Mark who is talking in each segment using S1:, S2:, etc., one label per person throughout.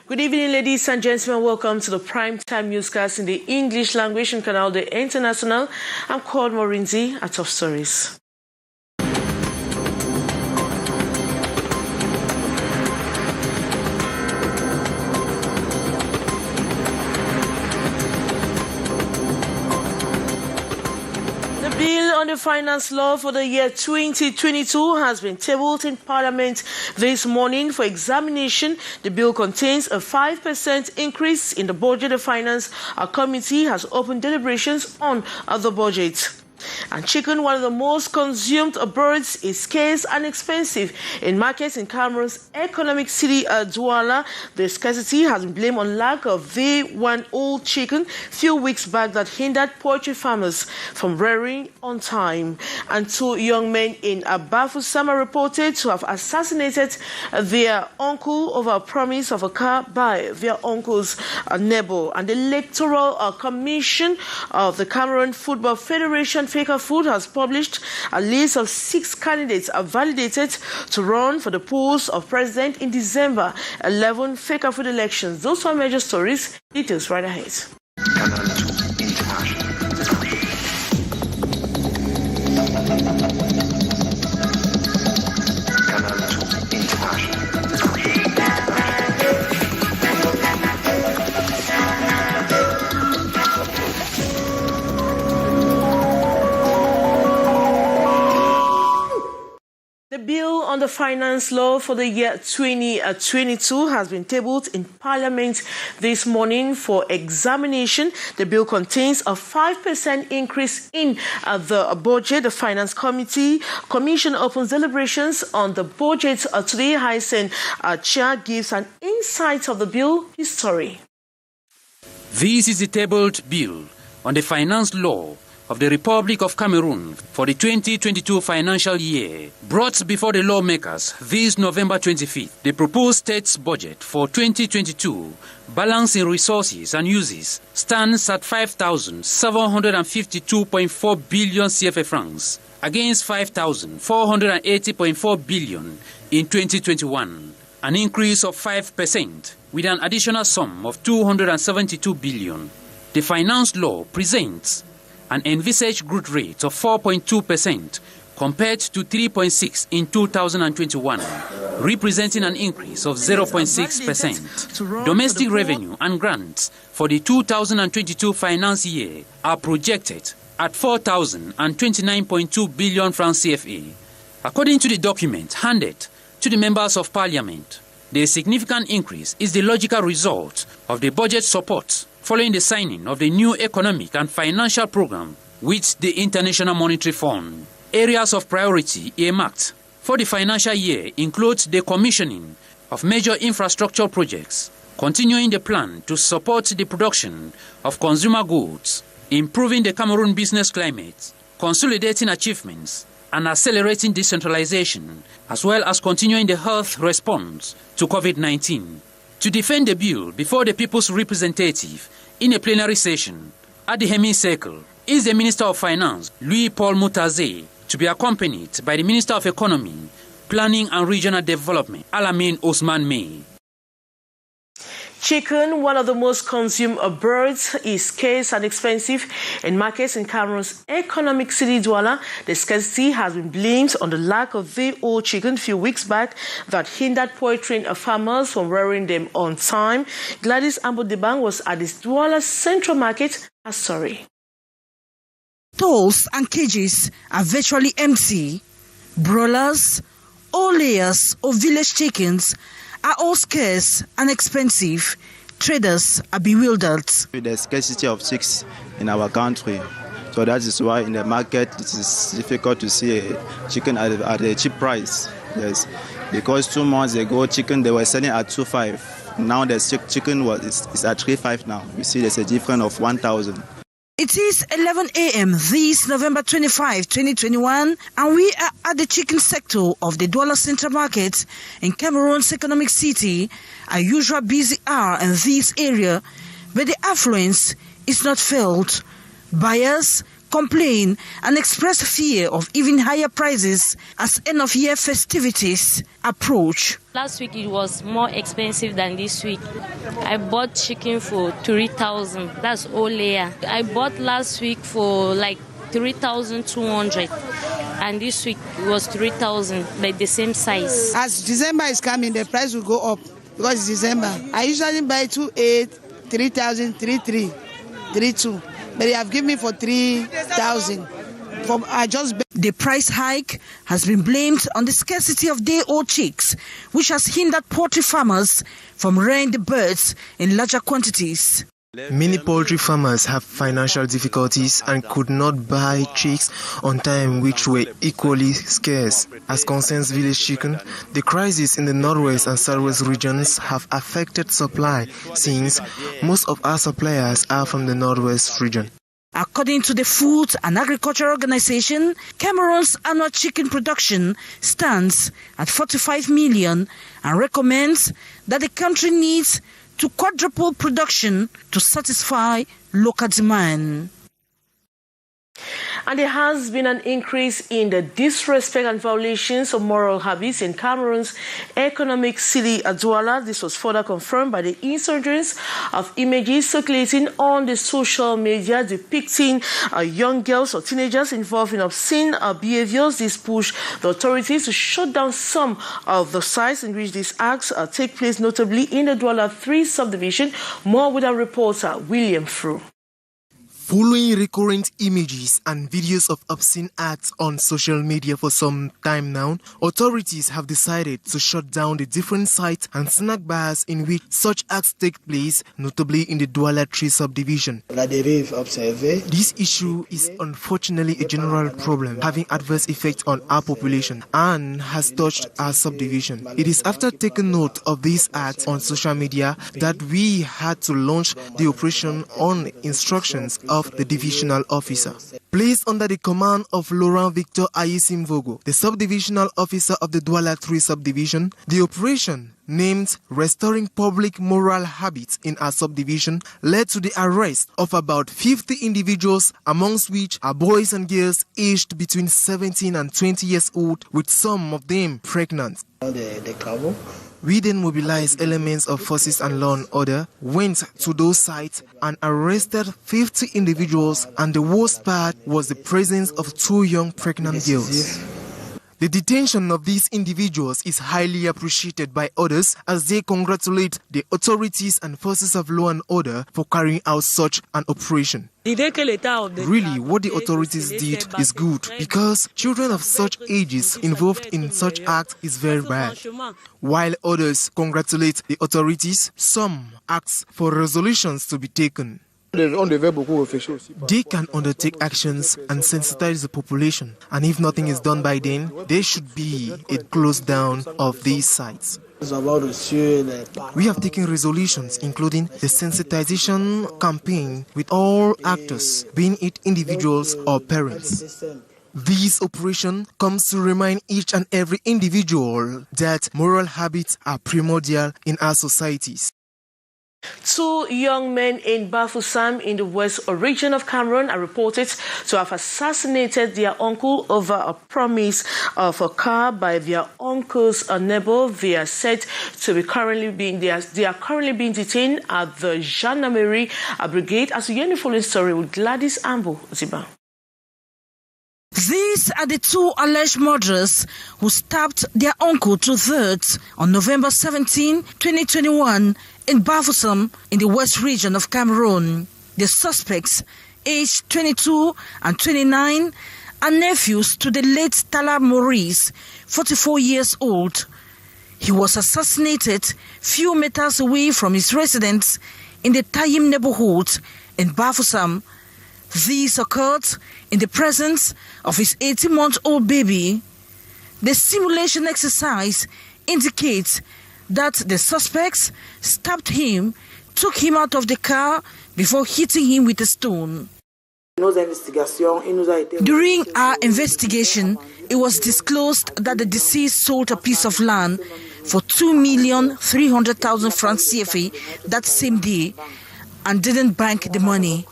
S1: Good evening, ladies and gentlemen. Welcome to the primetime newscast in the English language on Canal International. I'm called Morinzi at Top Stories. On the finance law for the year 2022 has been tabled in Parliament this morning for examination. The bill contains a 5% increase in the budget. The Finance Committee has opened deliberations on the budget. And chicken, one of the most consumed birds, is scarce and expensive in markets in Cameroon's economic city, Douala. The scarcity has been blamed on lack of V1 chicken few weeks back that hindered poultry farmers from rearing on time. And two young men in Bafoussam are reported to have assassinated their uncle over a promise of a car by their uncle's neighbor. And the Electoral Commission of the Cameroon Football Federation Faker Food has published a list of 6 candidates validated to run for the post of president in December 11 Faker Food elections. Those are major stories. Details right ahead.
S2: Canal International.
S1: The bill on the finance law for the year 2022 has been tabled in Parliament this morning for examination. The bill contains a 5% increase in the budget. The Finance Commission opens deliberations on the budget today. Hysen Chair gives an insight of the bill. His story.
S3: This is the tabled bill on the finance law of the Republic of Cameroon for the 2022 financial year, brought before the lawmakers this November 25th. The proposed state's budget for 2022, balancing resources and uses, stands at 5,752.4 billion CFA francs against 5,480.4 billion in 2021, an increase of 5% with an additional sum of 272 billion. The finance law presents an envisaged growth rate of 4.2% compared to 3.6% in 2021, representing an increase of 0.6%. Domestic revenue and grants for the 2022 finance year are projected at 4,029.2 billion francs CFA. According to the document handed to the members of Parliament, the significant increase is the logical result of the budget support following the signing of the new economic and financial program with the International Monetary Fund. Areas of priority earmarked for the financial year include the commissioning of major infrastructure projects, continuing the plan to support the production of consumer goods, improving the Cameroon business climate, consolidating achievements, and accelerating decentralization, as well as continuing the health response to COVID-19. To defend the bill before the People's Representative in a plenary session at the Hemicycle is the Minister of Finance, Louis-Paul Moutaze, to be accompanied by the Minister of Economy, Planning and Regional Development, Alamine Osman May.
S1: Chicken, one of the most consumed birds, is scarce and expensive in markets in Cameroon's economic city, Douala. The scarcity has been blamed on the lack of VO chicken a few weeks back that hindered poultry farmers from rearing them on time. Gladys Ambodebang was at this Douala Central Market. Sorry.
S4: Stalls and cages are virtually empty. Broilers, all layers of village chickens are all scarce and expensive. Traders are bewildered.
S5: With the scarcity of chicks in our country, so that is why in the market it is difficult to see a chicken at a cheap price. Yes, because 2 months ago chicken they were selling at 2.5. Now the chicken is at 3.5 now. You see there's a difference of 1,000.
S4: It is 11 a.m. this November 25, 2021, and we are at the chicken sector of the Douala Central Market in Cameroon's economic city, a usual busy hour in this area, but the affluence is not felt. Buyers complained and expressed fear of even higher prices as end-of-year festivities approach.
S6: Last week it was more expensive than this week. I bought chicken for 3,000. That's all layer. I bought last week for like 3,200. And this week it was 3,000, but the same size.
S7: As December is coming, the price will go up because it's December. I usually buy 2,800, 3,000, 3,300, 3,200. But they have given me for 3,000.
S4: The price hike has been blamed on the scarcity of day-old chicks, which has hindered poultry farmers from rearing the birds in larger quantities.
S8: Many poultry farmers have financial difficulties and could not buy chicks on time, which were equally scarce. As concerns village chicken, the crisis in the northwest and southwest regions have affected supply, since most of our suppliers are from the northwest region.
S4: According to the Food and Agriculture Organization, Cameroon's annual chicken production stands at 45 million and recommends that the country needs to quadruple production to satisfy local demand.
S1: And there has been an increase in the disrespect and violations of moral habits in Cameroon's economic city, Douala. This was further confirmed by the insurgence of images circulating on the social media depicting young girls or teenagers involved in obscene behaviors. This pushed the authorities to shut down some of the sites in which these acts take place, notably in the Douala 3 subdivision. More with our reporter, William Fru.
S8: Following recurrent images and videos of obscene acts on social media for some time now, authorities have decided to shut down the different sites and snack bars in which such acts take place, notably in the Douala 3 subdivision. This issue is unfortunately a general problem, having adverse effects on our population and has touched our subdivision. It is after taking note of these acts on social media that we had to launch the operation on instructions of the divisional officer. Placed under the command of Laurent Victor Ayisimvogo, the subdivisional officer of the Douala 3 subdivision, the operation, named Restoring Public Moral Habits in our subdivision, led to the arrest of about 50 individuals, amongst which are boys and girls aged between 17 and 20 years old, with some of them pregnant. We then mobilized elements of forces and law and order, went to those sites and arrested 50 individuals, and the worst part was the presence of 2 young pregnant girls. The detention of these individuals is highly appreciated by others as they congratulate the authorities and forces of law and order for carrying out such an operation. Really, what the authorities did is good, because children of such ages involved in such acts is very bad. While others congratulate the authorities, some ask for resolutions to be taken. They can undertake actions and sensitize the population, and if nothing is done by then, there should be a close down of these sites. We have taken resolutions including the sensitization campaign with all actors, being it individuals or parents. This operation comes to remind each and every individual that moral habits are primordial in our societies.
S1: 2 young men in Bafoussam in the west region of Cameroon are reported to have assassinated their uncle over a promise of a car by their uncle's neighbor. They are said to be currently being detained at the Gendarmerie Brigade. As we hear the following story with Gladys Ambo Ziba.
S4: These are the 2 alleged murderers who stabbed their uncle to death on November 17, 2021 in Bafoussam in the west region of Cameroon. The suspects, aged 22 and 29, are nephews to the late Tala Maurice, 44 years old. He was assassinated few meters away from his residence in the Tayim neighborhood in Bafoussam. This occurred in the presence of his 18-month-old baby. The simulation exercise indicates that the suspects stabbed him, took him out of the car before hitting him with a stone. During our investigation, it was disclosed that the deceased sold a piece of land for 2,300,000 francs CFA that same day and didn't bank the money.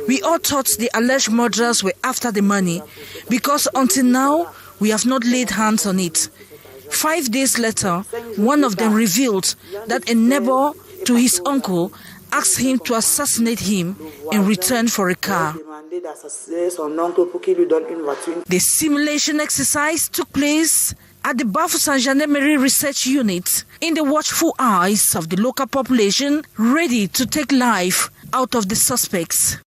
S4: We all thought the alleged murderers were after the money because until now, we have not laid hands on it. 5 days later, one of them revealed that a neighbor to his uncle asked him to assassinate him in return for a car. The simulation exercise took place at the Bafoussam Gendarmerie Research Unit in the watchful eyes of the local population, ready to take life out of the suspects.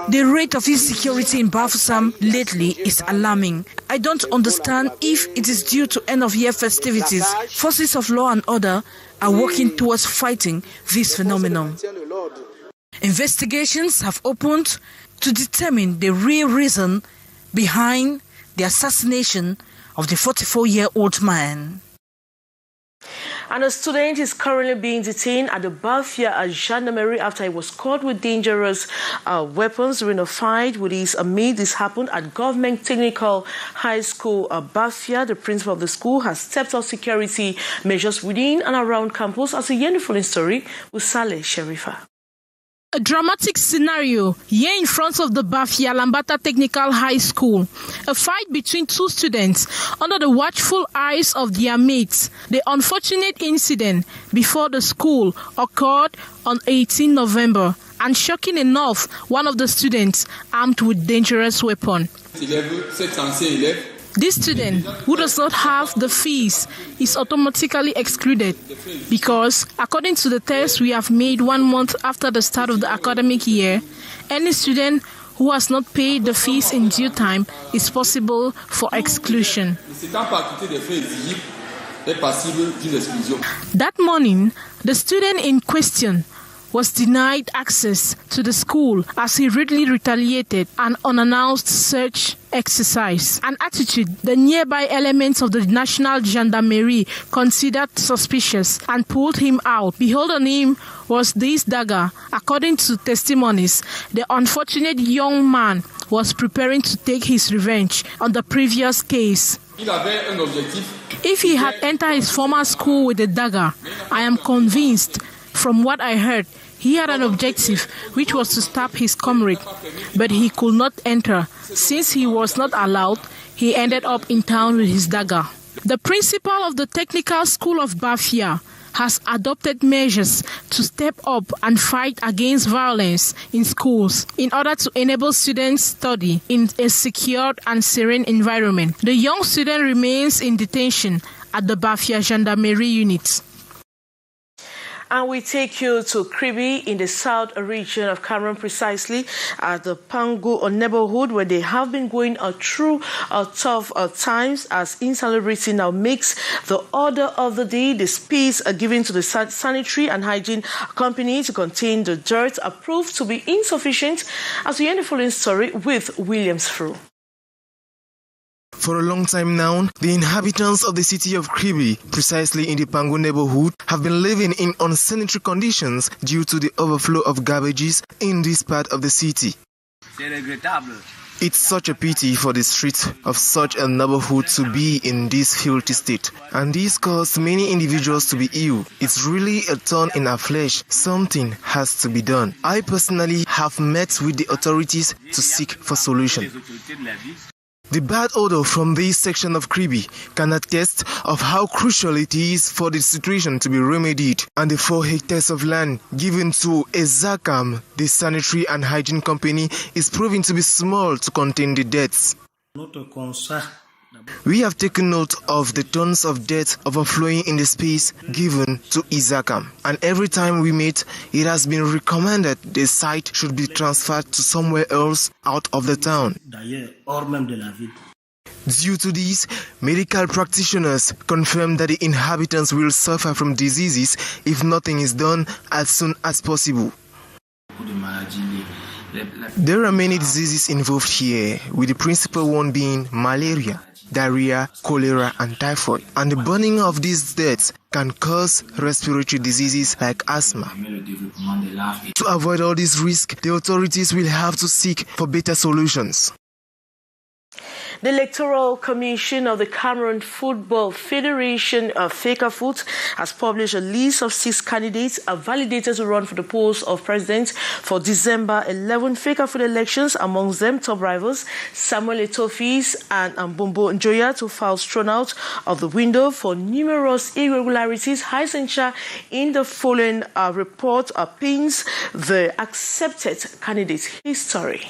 S4: The rate of insecurity in Bafoussam lately is alarming. I don't understand if it is due to end-of-year festivities. Forces of law and order are working towards fighting this phenomenon. Investigations have opened to determine the real reason behind the assassination of the 44-year-old man.
S1: And a student is currently being detained at the Bafia Gendarmerie after he was caught with dangerous weapons during a fight with his mate. This happened at Government Technical High School Bafia. The principal of the school has stepped up security measures within and around campus. As a following story with Saleh Sherifa.
S9: A dramatic scenario here in front of the Bafia Lambata Technical High School. A fight between two students under the watchful eyes of their mates. The unfortunate incident before the school occurred on 18 November. And shocking enough, one of the students armed with dangerous weapon. This student, who does not have the fees, is automatically excluded because, according to the test we have made 1 month after the start of the academic year, any student who has not paid the fees in due time is possible for exclusion. That morning, the student in question was denied access to the school as he rudely retaliated an unannounced search exercise, an attitude the nearby elements of the National Gendarmerie considered suspicious and pulled him out. Behold on him was this dagger. According to testimonies, the unfortunate young man was preparing to take his revenge on the previous case. If he had entered his former school with a dagger, I am convinced, from what I heard, he had an objective, which was to stab his comrade, but he could not enter. Since he was not allowed, he ended up in town with his dagger. The principal of the Technical School of Bafia has adopted measures to step up and fight against violence in schools in order to enable students study in a secure and serene environment. The young student remains in detention at the Bafia Gendarmerie unit.
S1: And we take you to Kribi in the south region of Cameroon, precisely at the Pangu neighborhood, where they have been going through tough times as insalubrity now makes the order of the day. The space given to the sanitary and hygiene company to contain the dirt are proved to be insufficient. As we end the following story with Williams Fru.
S8: For a long time now, the inhabitants of the city of Kribi, precisely in the Pangu neighborhood, have been living in unsanitary conditions due to the overflow of garbages in this part of the city. It's such a pity for the streets of such a neighborhood to be in this filthy state, and this caused many individuals to be ill. It's really a thorn in our flesh. Something has to be done. I personally have met with the authorities to seek for solution. The bad odor from this section of Kribi can attest of how crucial it is for the situation to be remedied, and the 4 hectares of land given to Ezakam, the sanitary and hygiene company, is proving to be small to contain the deaths. We have taken note of the tons of dirt overflowing in the space given to Ezakam, and every time we meet, it has been recommended the site should be transferred to somewhere else out of the town. Due to this, medical practitioners confirm that the inhabitants will suffer from diseases if nothing is done as soon as possible. There are many diseases involved here, with the principal one being malaria, diarrhea, cholera and typhoid, and the burning of these deaths can cause respiratory diseases like asthma. To avoid all these risks, the authorities will have to seek for better solutions.
S1: The Electoral Commission of the Cameroon Football Federation, FECAFOOT, has published a list of 6 candidates validated to run for the post of president for December 11 FECAFOOT elections. Amongst them, top rivals Samuel Etofis and Mbombo Njoya to file thrown out of the window for numerous irregularities. Haisencha in the following report pins the accepted candidates' history.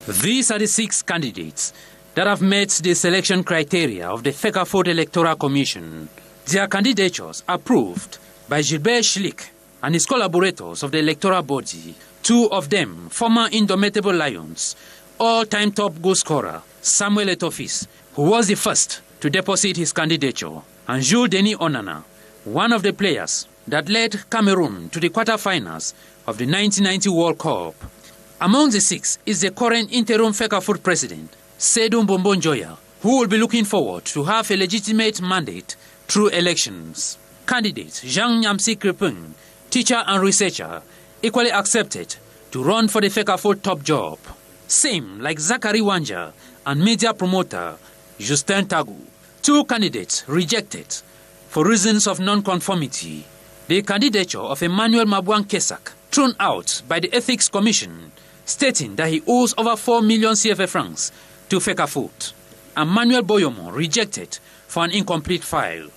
S3: These are the 6 candidates that have met the selection criteria of the FECAFOOT Electoral Commission. Their candidatures approved by Gilbert Schlick and his collaborators of the electoral body. 2 of them, former Indomitable Lions, all-time top goal scorer Samuel Etofis, who was the first to deposit his candidature, and Jules Denis Onana, one of the players that led Cameroon to the quarterfinals of the 1990 World Cup. Among the 6 is the current interim FECAFOOT president, Seydou Mbombo Njoya, who will be looking forward to have a legitimate mandate through elections. Candidate Jean Nyamsi Kripung, teacher and researcher, equally accepted to run for the FECAFOOT top job. Same like Zachary Wanja and media promoter Justin Tagu. 2 candidates rejected for reasons of non-conformity. The candidature of Emmanuel Mabouan Kesak, thrown out by the Ethics Commission, stating that he owes over 4 million CFA francs to FECAFOOT, and Manuel Boyomo rejected for an incomplete file.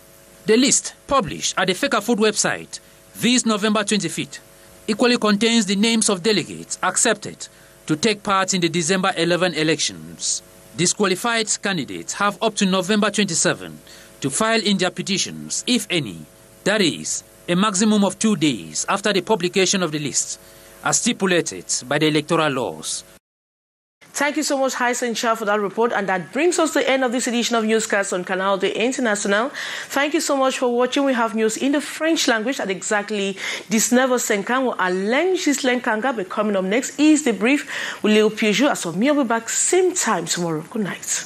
S3: The list, published at the FECAFOOT website this November 25th, equally contains the names of delegates accepted to take part in the December 11 elections. Disqualified candidates have up to November 27 to file in their petitions, if any, that is, a maximum of 2 days after the publication of the list, as stipulated by the electoral laws.
S1: Thank you so much, Haisencha, for that report. And that brings us to the end of this edition of Newscast on Canal International. Thank you so much for watching. We have news in the French language at exactly 19:50 à Lengislengkanga. But coming up next is the brief with Leo Piaget. As of me, I'll be back same time tomorrow. Good night.